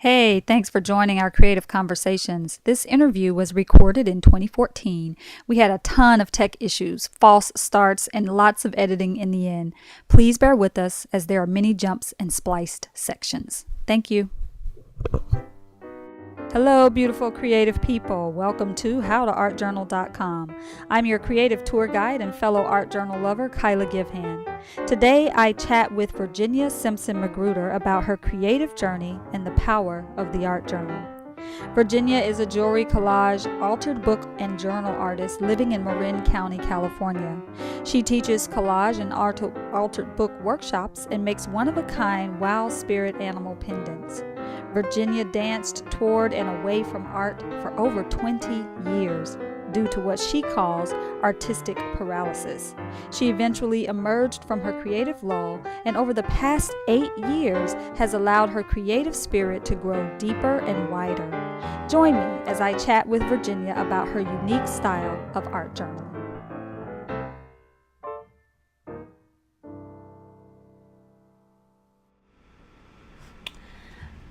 Hey, thanks for joining our creative conversations. This interview was recorded in 2014. We had a ton of tech issues, false starts, and lots of editing in the end. Please bear with us as there are many jumps and spliced sections. Thank you. Hello, beautiful creative people. Welcome to howtoartjournal.com. I'm your creative tour guide and fellow art journal lover, Kiala Givehand. Today, I chat with Virginia Simpson-Magruder about her creative journey and the power of the art journal. Virginia is a jewelry, collage, altered book, and journal artist living in Marin County, California. She teaches collage and altered book workshops and makes one-of-a-kind wild spirit animal pendants. Virginia danced toward and away from art for over 20 years due to what she calls artistic paralysis. She eventually emerged from her creative lull and over the past 8 years has allowed her creative spirit to grow deeper and wider. Join me as I chat with Virginia about her unique style of art journaling.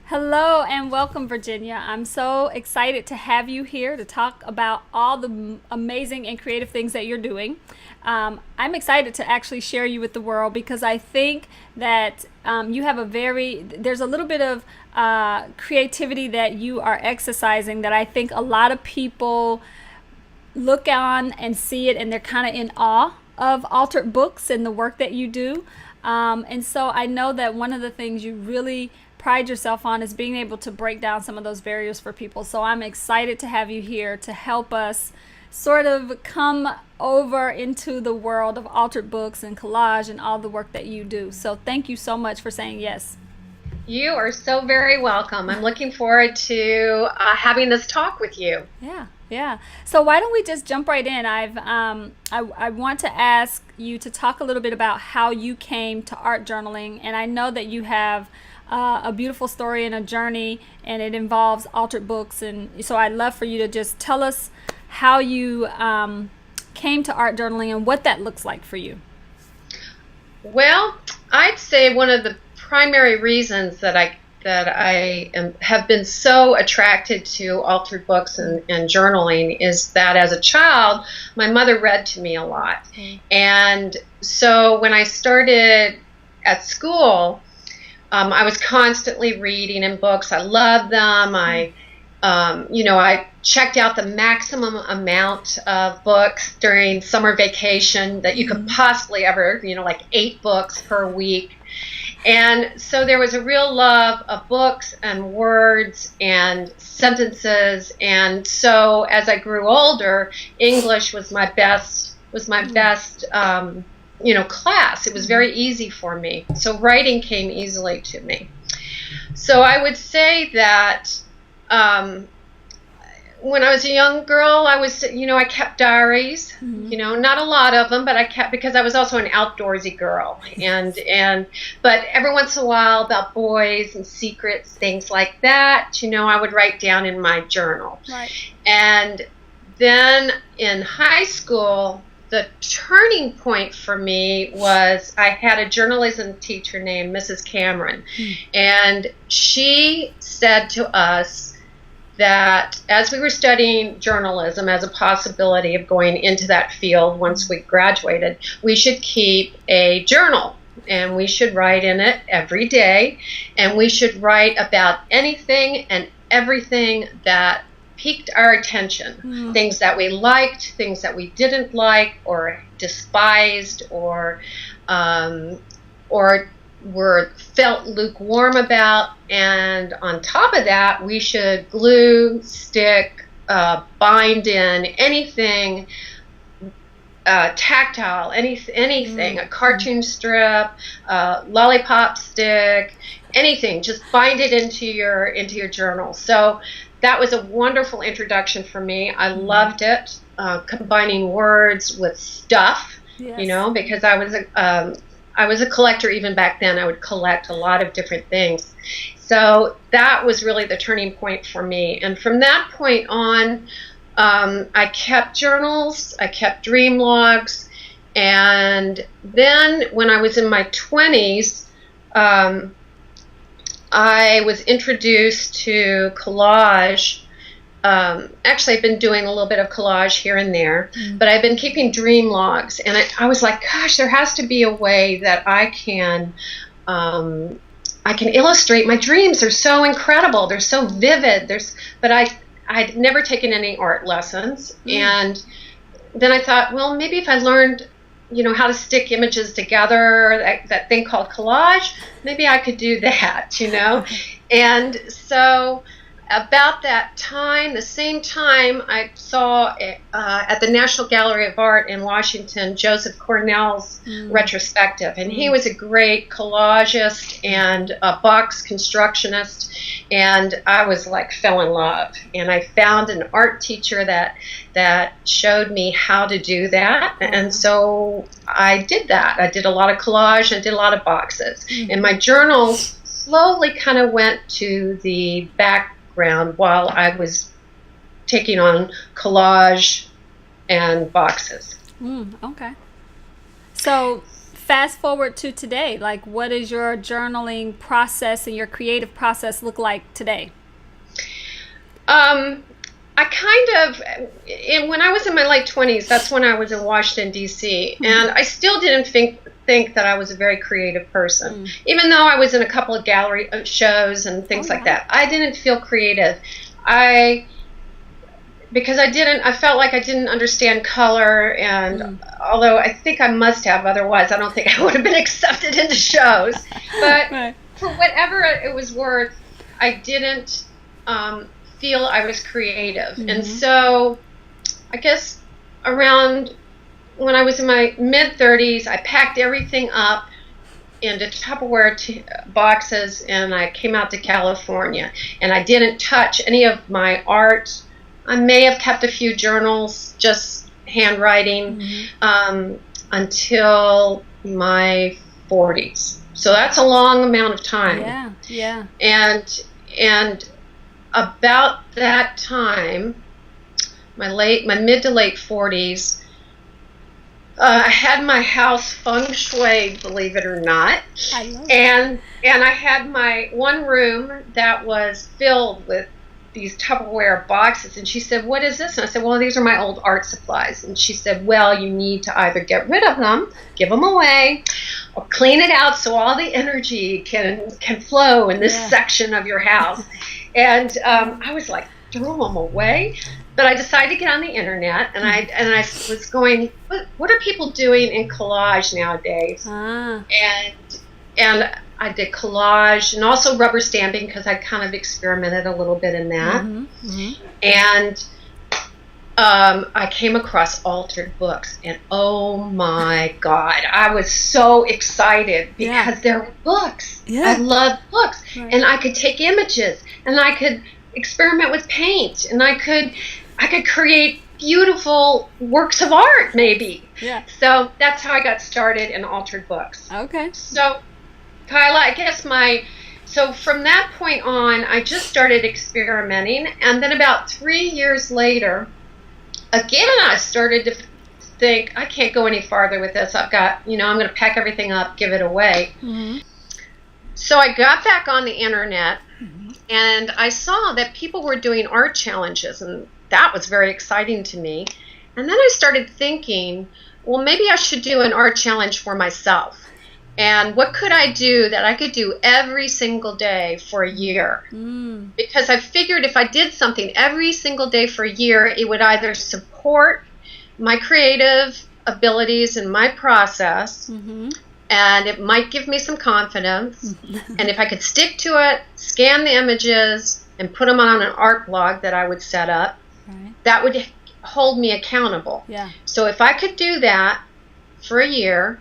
Hello and welcome, Virginia. I'm so excited to have you here to talk about all the amazing and creative things that you're doing. I'm excited to actually share you with the world because I think that you have there's a little bit of creativity that you are exercising that I think a lot of people look on and see it and they're kind of in awe of altered books and the work that you do. And so I know that one of the things you really pride yourself on is being able to break down some of those barriers for people. So I'm excited to have you here to help us sort of come over into the world of altered books and collage and all the work that you do. So thank you so much for saying yes. You are so very welcome. I'm looking forward to having this talk with you. Yeah. So why don't we just jump right in? I want to ask you to talk a little bit about how you came to art journaling, and I know that you have a beautiful story and a journey, and it involves altered books, and so I'd love for you to just tell us how you came to art journaling and what that looks like for you. Well, I'd say one of the primary reasons that I have been so attracted to altered books and journaling is that as a child, my mother read to me a lot. And so when I started at school, I was constantly reading in books. I loved them. I checked out the maximum amount of books during summer vacation that you could possibly ever, like 8 books per week. And so there was a real love of books and words and sentences. And so as I grew older, English was my best class. It was very easy for me. So writing came easily to me. So I would say that when I was a young girl, I kept diaries, not a lot of them, but I kept, because I was also an outdoorsy girl. But every once in a while about boys and secrets, things like that, I would write down in my journal. Right. And then in high school, the turning point for me was I had a journalism teacher named Mrs. Cameron, and she said to us that as we were studying journalism as a possibility of going into that field once we graduated, we should keep a journal, and we should write in it every day, and we should write about anything and everything that piqued our attention, things that we liked, things that we didn't like or despised or were felt lukewarm about. And on top of that, we should glue, stick, bind in anything tactile, anything, a cartoon strip, lollipop stick, anything, just bind it into your journal. So that was a wonderful introduction for me. I loved it, combining words with stuff, because I was a collector even back then. I would collect a lot of different things. So that was really the turning point for me. And from that point on, I kept journals, I kept dream logs, and then when I was in my 20s, I was introduced to collage. Actually, I've been doing a little bit of collage here and there, but I've been keeping dream logs, and I was like, gosh, there has to be a way that I can illustrate my dreams. They're so incredible. They're so vivid. But I'd never taken any art lessons, and then I thought, well, maybe if I learned, how to stick images together, that thing called collage, maybe I could do that, And so about that time, the same time, I saw at the National Gallery of Art in Washington, Joseph Cornell's retrospective. And he was a great collagist and a box constructionist. And I was fell in love. And I found an art teacher that showed me how to do that. And so I did that. I did a lot of collage. I did a lot of boxes. And my journals slowly kind of went to the background while I was taking on collage and boxes. Okay. So fast forward to today, what does your journaling process and your creative process look like today? I when I was in my late 20s, that's when I was in Washington, D.C., and I still didn't think that I was a very creative person. Even though I was in a couple of gallery shows and things like that, I didn't feel creative. Because I felt like I didn't understand color, and although I think I must have, otherwise I don't think I would have been accepted into shows. But for whatever it was worth, I didn't feel I was creative. And so I guess around when I was in my mid-30s, I packed everything up into Tupperware boxes, and I came out to California. And I didn't touch any of my art. I may have kept a few journals, just handwriting, until my 40s. So that's a long amount of time. Yeah. And about that time, my mid to late 40s, I had my house feng shui, believe it or not. I love and I had my one room that was filled with these Tupperware boxes. And she said, "What is this?" And I said, "Well, these are my old art supplies." And she said, "Well, you need to either get rid of them, give them away, or clean it out so all the energy can flow in this section of your house." And I was like, throw them away? But I decided to get on the internet, and I was going, what are people doing in collage nowadays? And I did collage and also rubber stamping, because I kind of experimented a little bit in that. And I came across altered books, and oh my God, I was so excited because there were books. I love books, and I could take images, and I could experiment with paint, and I could create beautiful works of art, maybe. So that's how I got started in altered books. Okay. So, Kyla, I guess so from that point on, I just started experimenting, and then about 3 years later, again, I started to think, I can't go any farther with this. I'm going to pack everything up, give it away. So I got back on the internet, and I saw that people were doing art challenges, and that was very exciting to me. And then I started thinking, well, maybe I should do an art challenge for myself. And what could I do that I could do every single day for a year? Because I figured if I did something every single day for a year, it would either support my creative abilities and my process, and it might give me some confidence. And if I could stick to it, scan the images, and put them on an art blog that I would set up, that would hold me accountable. So if I could do that for a year,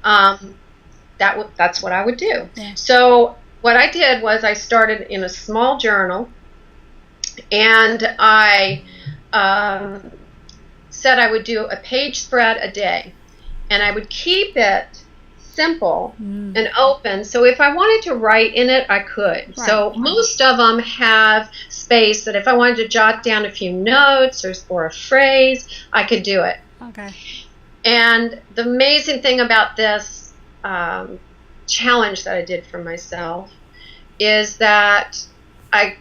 that's what I would do. So what I did was I started in a small journal, and I said I would do a page spread a day, and I would keep it simple and open, so if I wanted to write in it, I could. So most of them have space that if I wanted to jot down a few notes or a phrase, I could do it. Okay. And the amazing thing about this challenge that I did for myself is that I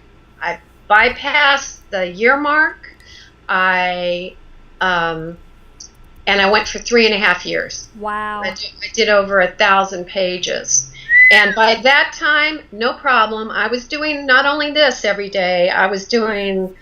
bypassed the year mark. And I went for 3.5 years. Wow. I did over 1,000 pages. And by that time, no problem. I was doing not only this every day, I was doing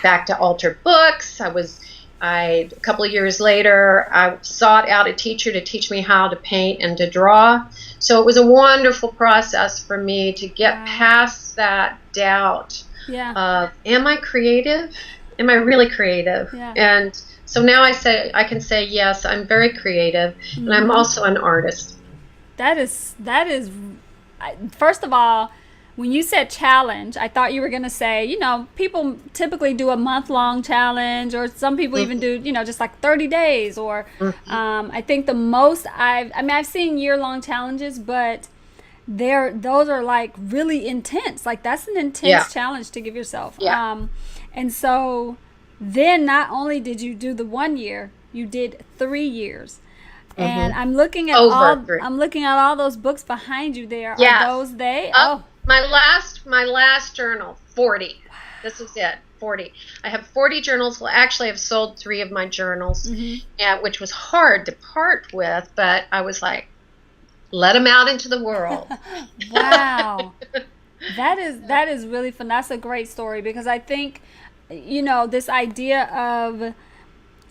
back to altered books. A couple of years later, I sought out a teacher to teach me how to paint and to draw. So it was a wonderful process for me to get past that doubt of, am I creative? Am I really creative? Yeah. And so now I can say, yes, I'm very creative, and I'm also an artist. That is, first of all, when you said challenge, I thought you were going to say, people typically do a month-long challenge, or some people even do, just like 30 days, or I think the most I've seen year-long challenges, but those are like really intense. Like that's an intense challenge to give yourself. Yeah. And so then not only did you do the 1 year, you did 3 years. And I'm looking at all those books behind you there. Are those they? My last journal, 40. This is it, 40. I have 40 journals. Well, actually, I've sold 3 of my journals, which was hard to part with, but I was like, let them out into the world. Wow. That is really fun. That's a great story, because I think, this idea of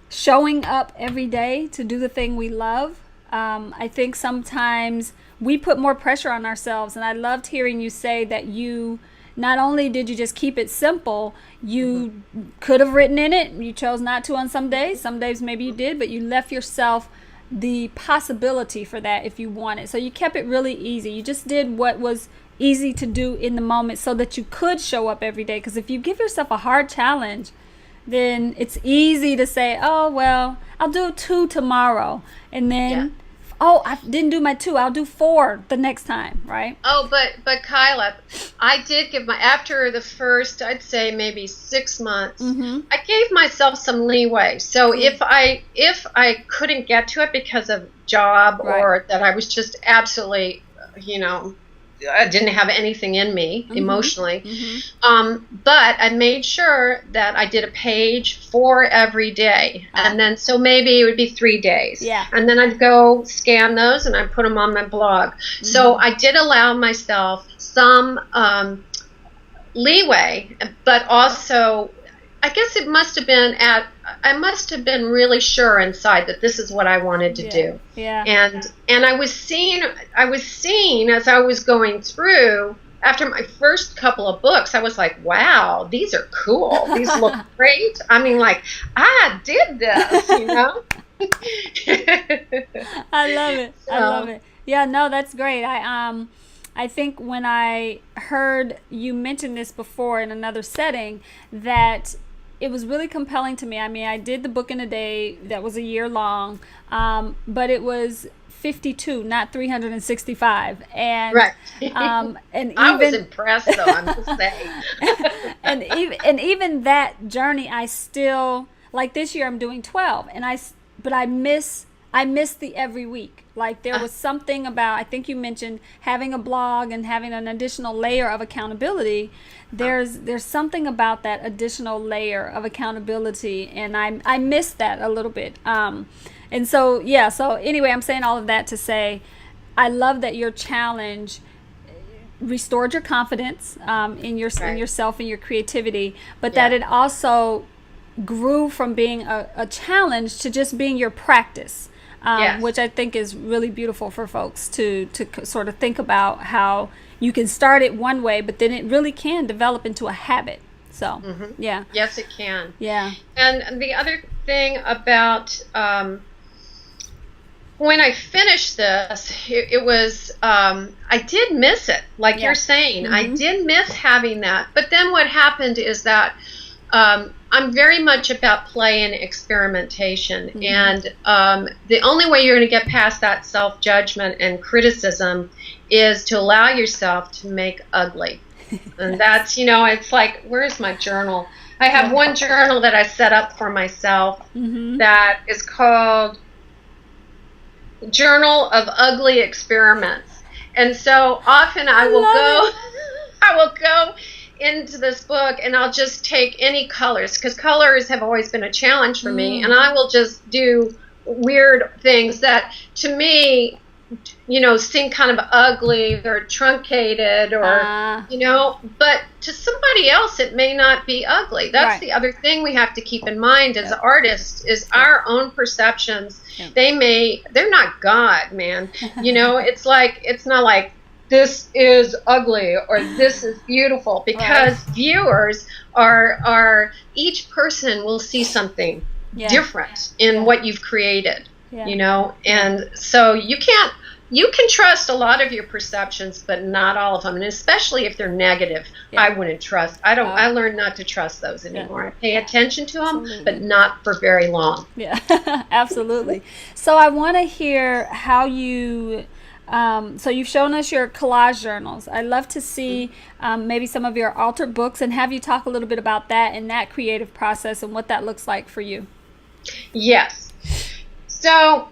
showing up every day to do the thing we love, I think sometimes we put more pressure on ourselves. And I loved hearing you say that you not only did you just keep it simple, you could have written in it. You chose not to on some days. Some days maybe you did, but you left yourself the possibility for that if you wanted. So you kept it really easy. You just did what was easy to do in the moment so that you could show up every day. Because if you give yourself a hard challenge, then it's easy to say, oh, well, I'll do 2 tomorrow. And then, I didn't do my 2. I'll do 4 the next time, right? Oh, but Kiala, I did give after the first, I'd say maybe 6 months, I gave myself some leeway. So if I couldn't get to it because of job or that I was just absolutely, I didn't have anything in me emotionally. But I made sure that I did a page for every day. And then, so maybe it would be 3 days. Yeah. And then I'd go scan those and I'd put them on my blog. So I did allow myself some leeway, but also, I guess it must have been I must have been really sure inside that this is what I wanted to do. Yeah. And I was seeing as I was going through, after my first couple of books, I was like, wow, these are cool. These look great. I mean, like, I did this, I love it. So. I love it. Yeah, no, that's great. I think when I heard you mention this before in another setting, that it was really compelling to me. I mean, I did the book in a day that was a year long, but it was 52, not 365. And right. And I was impressed, though. I'm just saying. and even that journey, I still, like this year, I'm doing 12, but I miss the every week. Like there was something about, I think you mentioned having a blog and having an additional layer of accountability. There's something about that additional layer of accountability, and I miss that a little bit. And so anyway, I'm saying all of that to say, I love that your challenge restored your confidence in yourself and your creativity, but that it also grew from being a challenge to just being your practice. Which I think is really beautiful for folks to sort of think about how you can start it one way, but then it really can develop into a habit. So, yeah. Yes, it can. Yeah. And the other thing about when I finished this, it was, I did miss it, like you're saying. I did miss having that. But then what happened is that I'm very much about play and experimentation. And the only way you're going to get past that self-judgment and criticism is to allow yourself to make ugly. And that's, it's like, where's my journal? I have one journal that I set up for myself that is called Journal of Ugly Experiments. And so often I will go... I will go into this book and I'll just take any colors, because colors have always been a challenge for me, and I will just do weird things that to me, seem kind of ugly or truncated or, but to somebody else it may not be ugly. That's the other thing we have to keep in mind as artists is our own perceptions. They're not God, man. It's not like this is ugly or this is beautiful, because viewers are each person will see something different in what you've created, and so you can trust a lot of your perceptions, but not all of them, and especially if they're negative. I wouldn't trust. I learned not to trust those anymore. I pay attention to them, but not for very long. Yeah, absolutely. So I want to hear how you. So you've shown us your collage journals. I'd love to see maybe some of your altered books, and have you talk a little bit about that and that creative process and what that looks like for you. Yes. So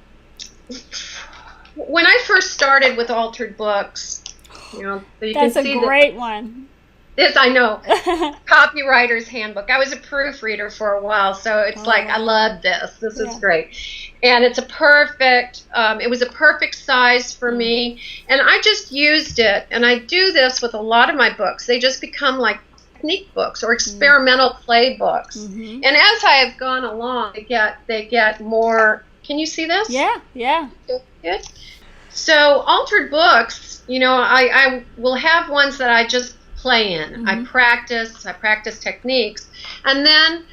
when I first started with altered books, that's a great one. This, I know, Copywriter's Handbook. I was a proofreader for a while, so it's like, I love this. This is great. And it's it was a perfect size for me, and I just used it. And I do this with a lot of my books. They just become like technique books or experimental play books. And as I have gone along, they get more. Can you see this? Yeah. Good. So altered books, I will have ones that I just play in. I practice techniques, and then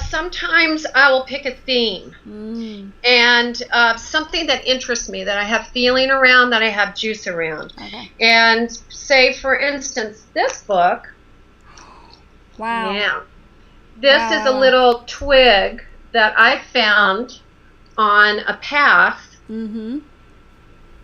sometimes I will pick a theme and something that interests me, that I have feeling around, that I have juice around. And say, for instance, this book. Wow. Yeah. This is a little twig that I found on a path in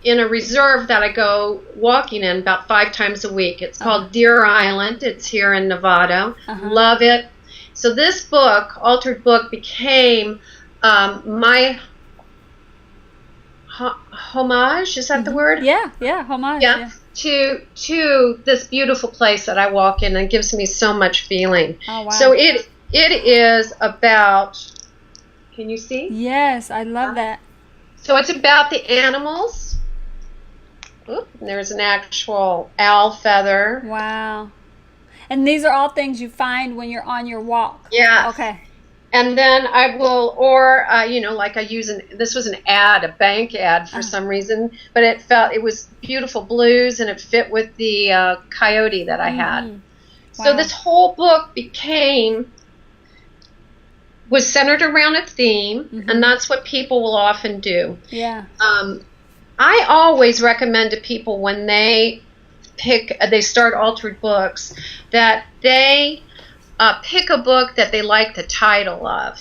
a reserve that I go walking in about 5 times a week. It's called Deer Island. It's here in Nevada. Love it. So this book, altered book, became my homage. Is that the word? Yeah, homage. Yeah. To this beautiful place that I walk in, and it gives me so much feeling. Oh, wow. So it is about. Can you see? Yes, I love that. So it's about the animals. Oop, there's an actual owl feather. Wow. And these are all things you find when you're on your walk. Yeah. Okay. And then I will, like I use this was an ad, a bank ad for some reason, but it was beautiful blues, and it fit with the coyote that I had. Wow. So this whole book was centered around a theme, and that's what people will often do. Yeah. I always recommend to people when they start altered books, that they pick a book that they like the title of,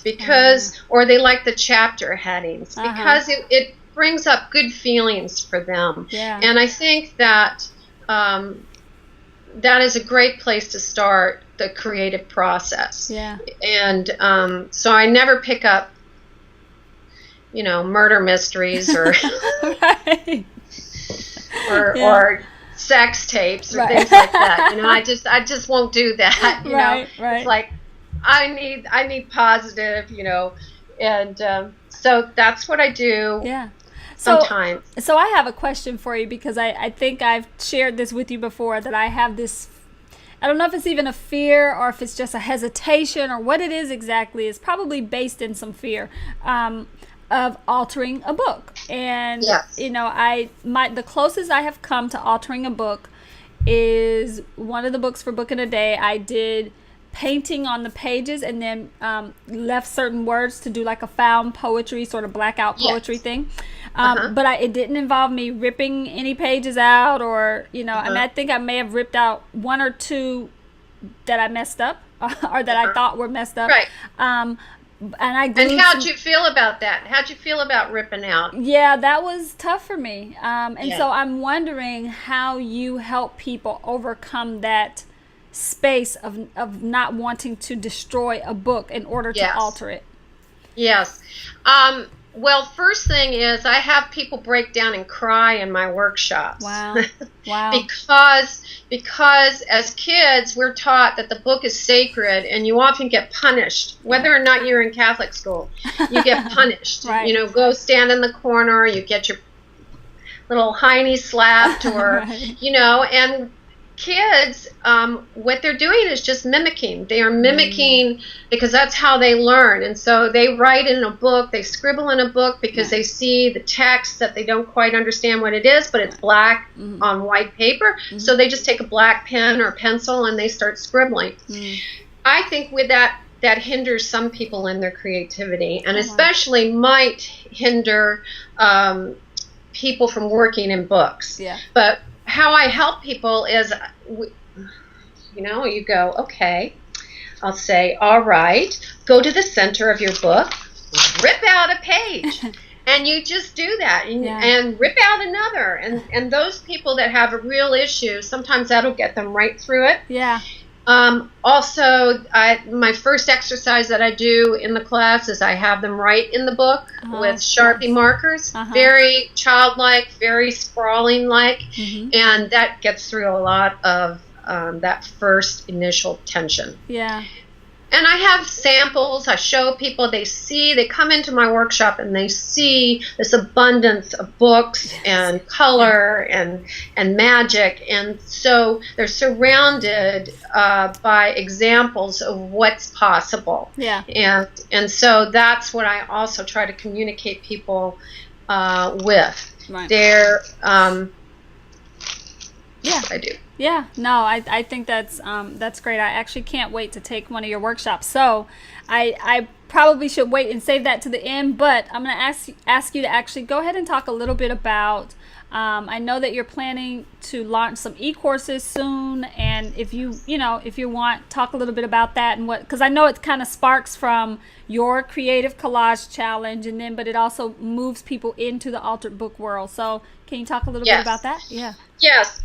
or they like the chapter headings, because it brings up good feelings for them. Yeah. And I think that that is a great place to start the creative process. Yeah. And so I never pick up, murder mysteries or or sex tapes or things like that. I just won't do that. Right. It's like I need positive. And so that's what I do. Yeah. Sometimes. So I have a question for you, because I think I've shared this with you before, that I have this. I don't know if it's even a fear or if it's just a hesitation or what it is exactly. It's probably based in some fear of altering a book. And, the closest I have come to altering a book is one of the books for Book in a Day. I did painting on the pages and then left certain words to do like a found poetry, sort of blackout poetry thing. But it didn't involve me ripping any pages out or, I think I may have ripped out 1 or 2 that I messed up or that I thought were messed up. Right. And how'd you feel about that? How'd you feel about ripping out? Yeah, that was tough for me. So I'm wondering how you help people overcome that space of not wanting to destroy a book in order to alter it. Yes. Well, first thing is I have people break down and cry in my workshops. Wow. Wow. because as kids we're taught that the book is sacred, and you often get punished whether or not you're in Catholic school. You get punished. Right. You know, go stand in the corner, you get your little hiney slapped, or right. you know, and kids, what they're doing is just mimicking. They are mimicking because that's how they learn. And so they write in a book, they scribble in a book because they see the text that they don't quite understand what it is, but it's black on white paper. So they just take a black pen or pencil and they start scribbling. I think with that hinders some people in their creativity, and especially might hinder people from working in books. Yeah. But how I help people is, you know, you go, okay, I'll say, all right, go to the center of your book, rip out a page. And you just do that, and rip out another. And those people that have a real issue, sometimes that'll get them right through it. Yeah. Also, my first exercise that I do in the class is I have them write in the book with Sharpie markers, very childlike, very sprawling-like, and that gets through a lot of that first initial tension. Yeah. And I have samples. I show people. They come into my workshop and they see this abundance of books and color and magic. And so they're surrounded by examples of what's possible. Yeah. And so that's what I also try to communicate people with. Right. They're, yeah, I do. Yeah, no, I think that's great. I actually can't wait to take one of your workshops. So I probably should wait and save that to the end, but I'm going to ask you to actually go ahead and talk a little bit about, I know that you're planning to launch some e-courses soon, and if you want, talk a little bit about that, and because I know it kind of sparks from your creative collage challenge, but it also moves people into the altered book world. So can you talk a little bit about that? Yeah. Yes.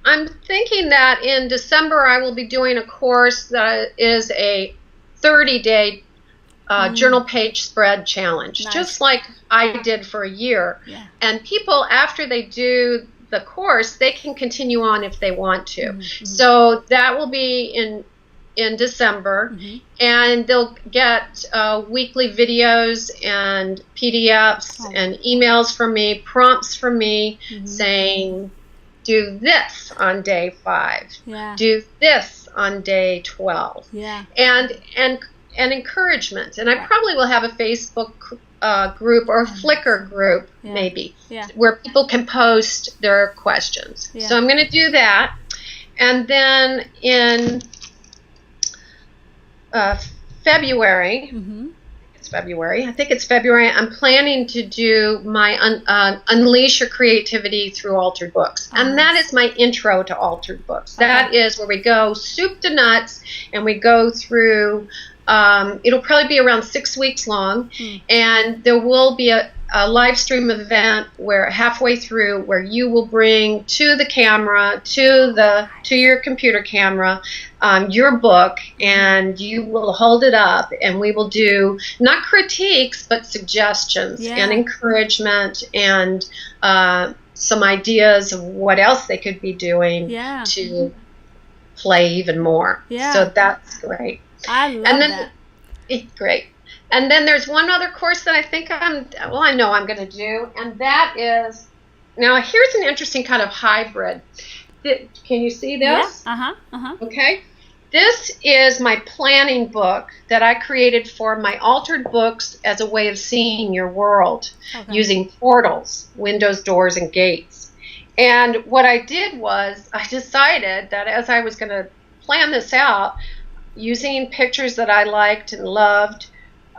I'm thinking that in December I will be doing a course that is a 30-day journal page spread challenge, just like I did for a year. Yeah. And people, after they do the course, they can continue on if they want to. So that will be in December, and they'll get weekly videos and PDFs and emails from me, prompts from me saying, do this on day 5. Yeah. Do this on day 12. Yeah. And encouragement. And I probably will have a Facebook group or a Flickr group, maybe, where people can post their questions. Yeah. So I'm going to do that. And then in February, I think it's February, I'm planning to do my Unleash Your Creativity Through Altered Books. And that is my intro to Altered Books. That is where we go soup to nuts, and we go through, it'll probably be around 6 weeks long, and there will be a live stream event where halfway through where you will bring to the camera, to your computer camera, your book, and you will hold it up, and we will do not critiques but suggestions and encouragement and some ideas of what else they could be doing to play even more. So that's great. I love that. Great. And then there's one other course that I think I know I'm going to do, and that is, now here's an interesting kind of hybrid. Can you see this? Yeah. Okay. This is my planning book that I created for my altered books as a way of seeing your world using portals, windows, doors, and gates. And what I did was I decided that as I was going to plan this out, using pictures that I liked and loved,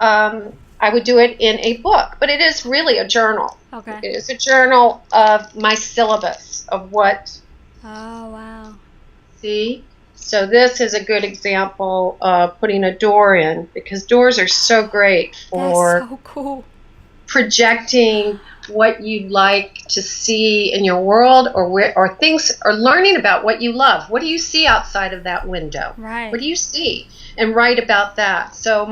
I would do it in a book, but it is really a journal. Okay. It is a journal of my syllabus of what. Oh, wow. See? So this is a good example of putting a door in, because doors are so great for That's so cool. projecting what you'd like to see in your world, or things, or learning about what you love. What do you see outside of that window? Right. What do you see? And write about that. So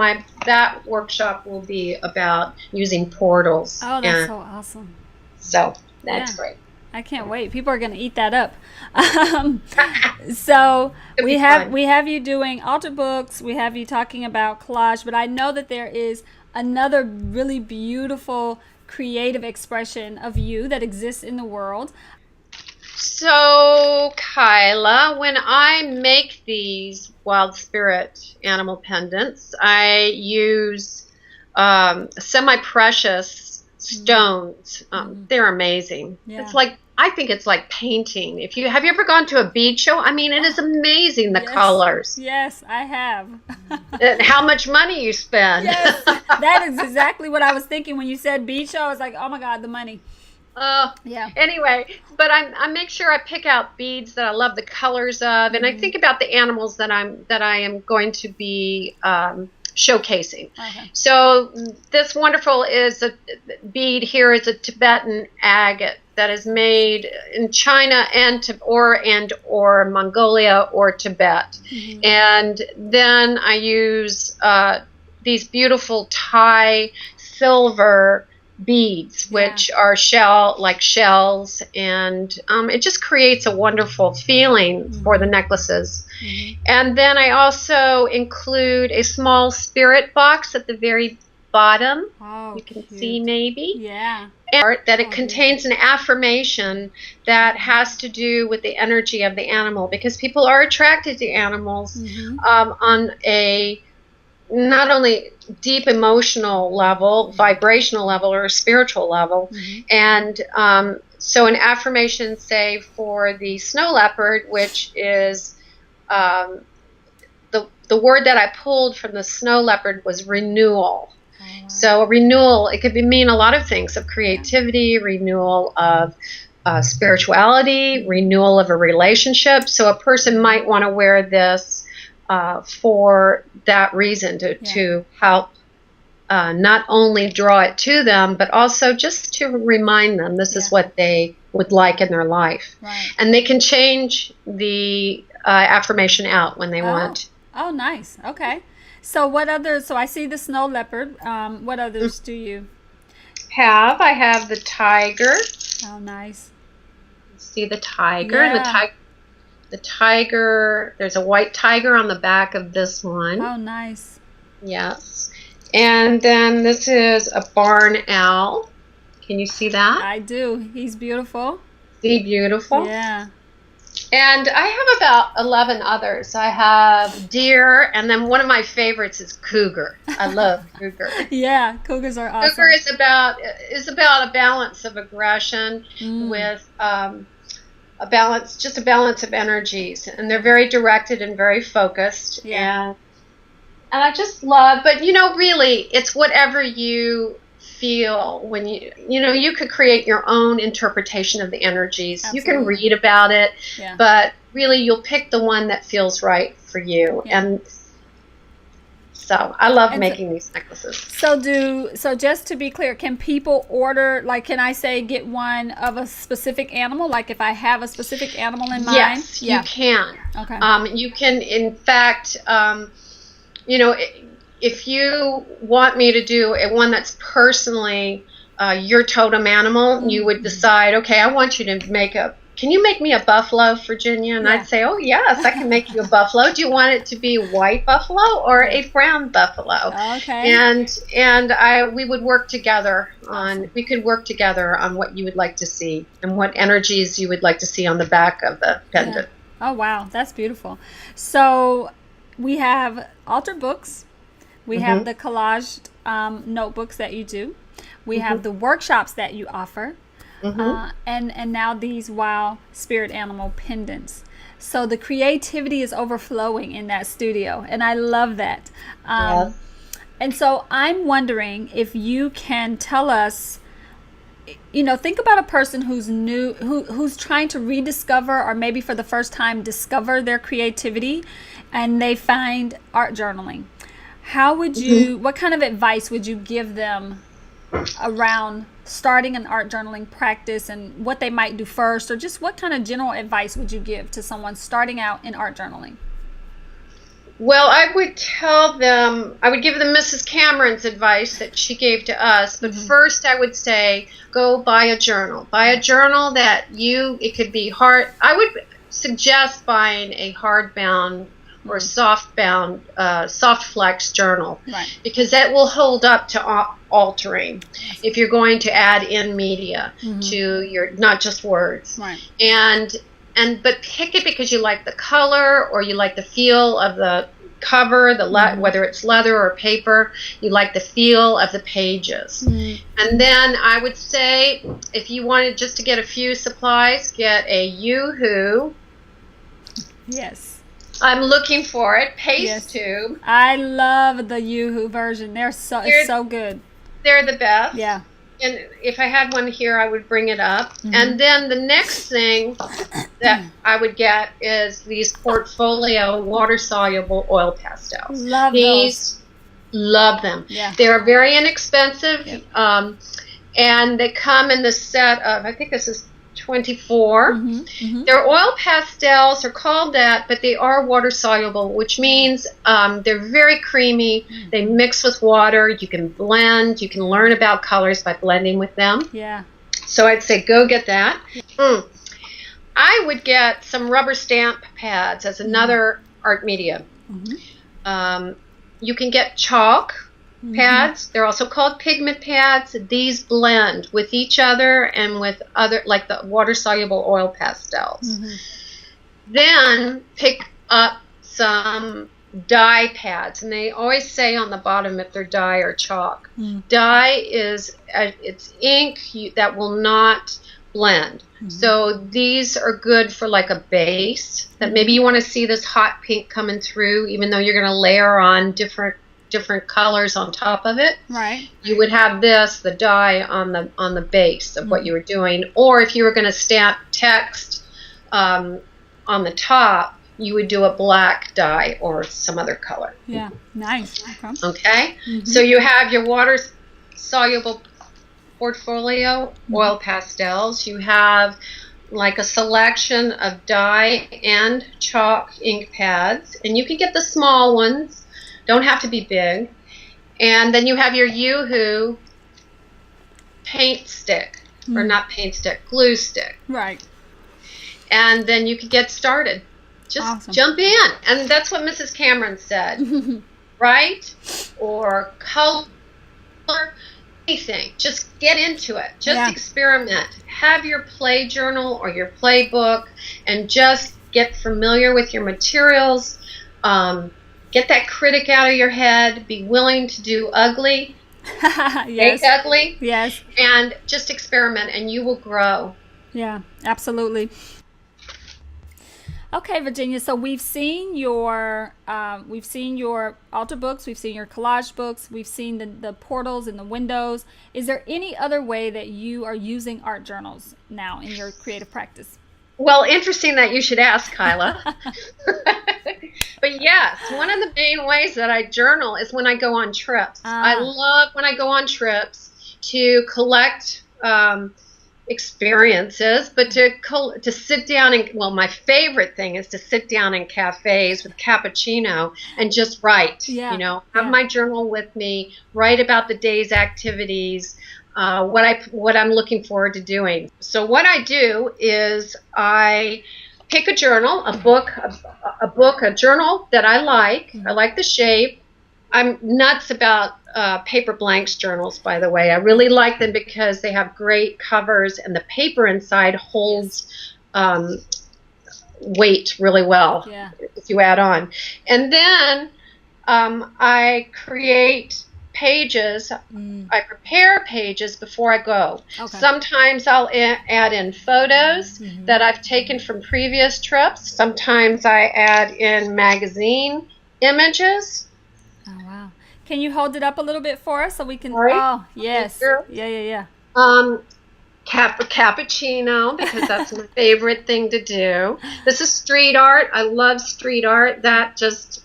that workshop will be about using portals. Oh, that's so awesome. So that's great. I can't wait. People are going to eat that up. So we have you doing altar books. We have you talking about collage. But I know that there is another really beautiful creative expression of you that exists in the world. So, Kiala, when I make these wild spirit animal pendants, I use semi-precious stones. They're amazing. Yeah. I think it's like painting. Have you ever gone to a bead show? I mean, it is amazing, the colors. Yes, I have. And how much money you spend. Yes, that is exactly what I was thinking when you said bead show. I was like, oh my God, the money. Yeah. Anyway, but I make sure I pick out beads that I love the colors of, and I think about the animals that I am going to be showcasing. Okay. So this wonderful bead here is a Tibetan agate that is made in China or Mongolia or Tibet, and then I use these beautiful Thai silver beads, which are shells, and it just creates a wonderful feeling for the necklaces. And then I also include a small spirit box at the very bottom. You can see maybe. Yeah. And that it contains an affirmation that has to do with the energy of the animal, because people are attracted to animals on a not only deep emotional level, vibrational level, or a spiritual level. And so an affirmation, say, for the snow leopard, which is the word that I pulled from the snow leopard was renewal. So a renewal, it could mean a lot of things, of creativity, renewal of spirituality, renewal of a relationship. So a person might want to wear this for that reason, to help not only draw it to them, but also just to remind them this is what they would like in their life. Right. And they can change the affirmation out when they want. Oh, nice. Okay. So what others? So I see the snow leopard. What others do you have? I have the tiger. Oh, nice. See the tiger. Yeah. The tiger, there's a white tiger on the back of this one. Oh, nice. Yes. And then this is a barn owl. Can you see that? I do. He's beautiful. See, beautiful? Yeah. And I have about 11 others. I have deer, and then one of my favorites is cougar. I love cougar. Yeah, cougars are awesome. Cougar is about a balance of aggression with a balance of energies, and they're very directed and very focused. And I just love, but really it's whatever you feel when you could create your own interpretation of the energies. Absolutely. You can read about it, but really you'll pick the one that feels right for you. And so I love making these necklaces. So just to be clear, can people order, can I say get one of a specific animal? Like if I have a specific animal in mind? Yes, you can. Okay. You can, in fact, if you want me to do one that's personally your totem animal, you would decide, okay, I want you to can you make me a buffalo, Virginia? And I'd say, oh, yes, I can make you a buffalo. Do you want it to be a white buffalo or a brown buffalo? Okay. And we would work together on what you would like to see and what energies you would like to see on the back of the pendant. Oh, wow. That's beautiful. So we have altar books. We have the collaged notebooks that you do. We have the workshops that you offer. And now these wild spirit animal pendants. So the creativity is overflowing in that studio, and I love that. And so I'm wondering if you can tell us, think about a person who's new, who's trying to rediscover, or maybe for the first time discover their creativity, and they find art journaling. How would you, what kind of advice would you give them around starting an art journaling practice and what they might do first, or just what kind of general advice would you give to someone starting out in art journaling? Well, I would give them Mrs. Cameron's advice that she gave to us. But first, I would say, go buy a journal. Buy a journal it could be hard. I would suggest buying a hardbound or soft-bound, soft-flex journal, right, because that will hold up to altering if you're going to add in media to your, not just words. Right. But pick it because you like the color or you like the feel of the cover, whether it's leather or paper. You like the feel of the pages. And then I would say, if you wanted just to get a few supplies, get a Yoo-hoo. Yes. I'm looking for it. Paste tube. I love the Yoo-hoo version. It's so good. They're the best. Yeah. And if I had one here, I would bring it up. And then the next thing that I would get is these Portfolio water-soluble oil pastels. Love those. Love them. Yeah. They're very inexpensive, and they come in the set of, I think this is 24. Their oil pastels are called that, but they are water soluble, which means they're very creamy. They mix with water. You can blend. You can learn about colors by blending with them. Yeah. So I'd say go get that. I would get some rubber stamp pads as another art medium. You can get chalk pads. They're also called pigment pads. These blend with each other and with other, like the water-soluble oil pastels. Then pick up some dye pads, and they always say on the bottom if they're dye or chalk. Dye is it's ink that will not blend. So these are good for like a base that maybe you want to see this hot pink coming through, even though you're going to layer on different colors on top of it. Right. You would have the dye on the base of what you were doing. Or if you were going to stamp text on the top, you would do a black dye or some other color. Yeah. Nice. Okay. So you have your water soluble Portfolio oil pastels. You have like a selection of dye and chalk ink pads, and you can get the small ones. Don't have to be big. And then you have your Yoo-hoo paint stick, or not paint stick, glue stick. Right. And then you can get started. Just jump in. And that's what Mrs. Cameron said. Right? Or color, anything. Just get into it. Just experiment. Have your play journal or your playbook and just get familiar with your materials. Get that critic out of your head. Be willing to do ugly. Make ugly. Yes. And just experiment, and you will grow. Yeah, absolutely. Okay, Virginia. So we've seen your altar books. We've seen your collage books. We've seen the portals and the windows. Is there any other way that you are using art journals now in your creative practice? Well, interesting that you should ask, Kyla. But yes, one of the main ways that I journal is when I go on trips. I love when I go on trips to collect experiences, but to sit down and, well, my favorite thing is to sit down in cafes with cappuccino and just write. Have my journal with me, write about the day's activities, what I'm looking forward to doing. So what I do is I pick a journal, a journal that I like. I like the shape. I'm nuts about paper blanks journals, by the way. I really like them because they have great covers and the paper inside holds weight really well if you add on. And then I create pages. I prepare pages before I go. Sometimes I'll add in photos that I've taken from previous trips. Sometimes I add in magazine images. Oh, wow. Can you hold it up a little bit for us so we can... Right. Oh, yes. Yeah. Cappuccino, because that's my favorite thing to do. This is street art. I love street art. That just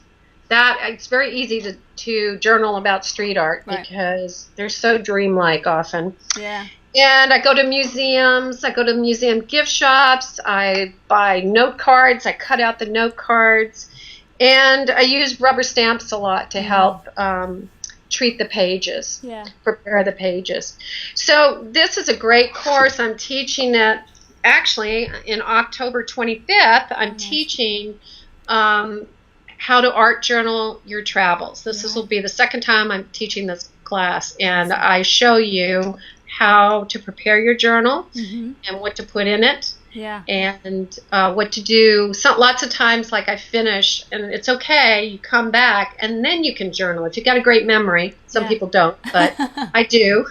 that it's very easy to journal about street art because they're so dreamlike often. Yeah. And I go to museums, I go to museum gift shops, I buy note cards, I cut out the note cards, and I use rubber stamps a lot to help treat the pages, prepare the pages. So this is a great course. I'm teaching it actually in October 25th. I'm teaching how to art journal your travels. This will be the second time I'm teaching this class, and I show you how to prepare your journal and what to put in it and what to do. Lots of times, like I finish, and it's okay, you come back, and then you can journal. If you've got a great memory, some people don't, but I do,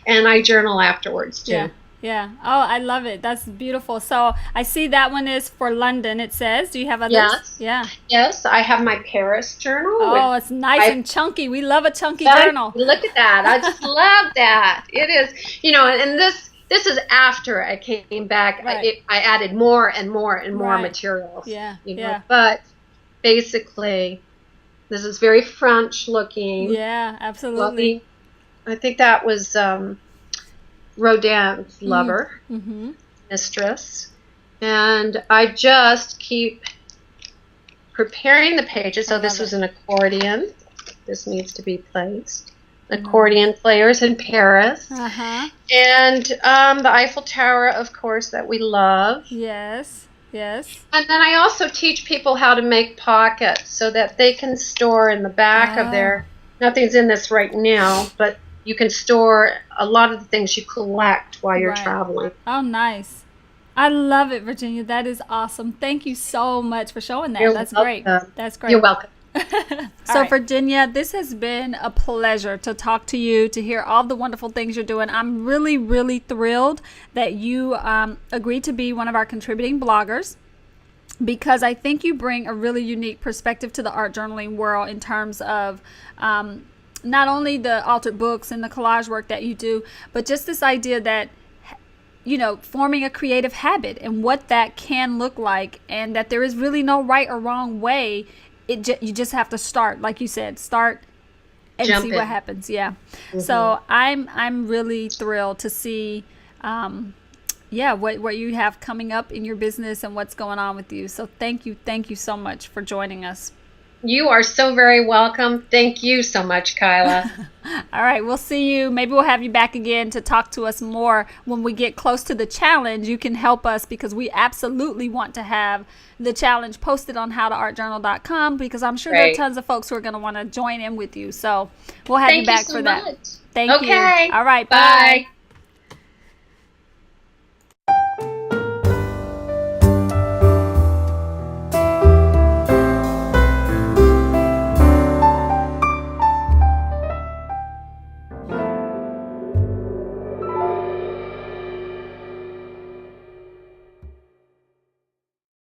and I journal afterwards too. Yeah. Oh, I love it. That's beautiful. So I see that one is for London, it says. Do you have others? Yes. Yeah. Yes, I have my Paris journal. Oh, it's nice and chunky. We love a chunky journal. Look at that. I just love that. It is, and this is after I came back. I added more and more and more materials. Yeah. But basically, this is very French looking. Yeah, absolutely. I think that was Rodin's lover, mistress, and I just keep preparing the pages. So this was an accordion. This needs to be placed. Accordion players in Paris, and the Eiffel Tower, of course, that we love. Yes. And then I also teach people how to make pockets so that they can store in the back of their. Nothing's in this right now, but you can store a lot of the things you collect while you're traveling. Oh, nice. I love it, Virginia. That is awesome. Thank you so much for showing that. That's great. That's great. You're welcome. So, Virginia, this has been a pleasure to talk to you, to hear all the wonderful things you're doing. I'm really, really thrilled that you agreed to be one of our contributing bloggers, because I think you bring a really unique perspective to the art journaling world in terms of not only the altered books and the collage work that you do, but just this idea that, forming a creative habit and what that can look like, and that there is really no right or wrong way. You just have to start, like you said, and see what happens. Yeah. So I'm really thrilled to see, what you have coming up in your business and what's going on with you. So thank you so much for joining us. You are so very welcome. Thank you so much, Kiala. All right, we'll see you. Maybe we'll have you back again to talk to us more when we get close to the challenge. You can help us, because we absolutely want to have the challenge posted on howtoartjournal.com, because I'm sure there are tons of folks who are going to want to join in with you. So we'll have you back for that. Thank you. All right, bye.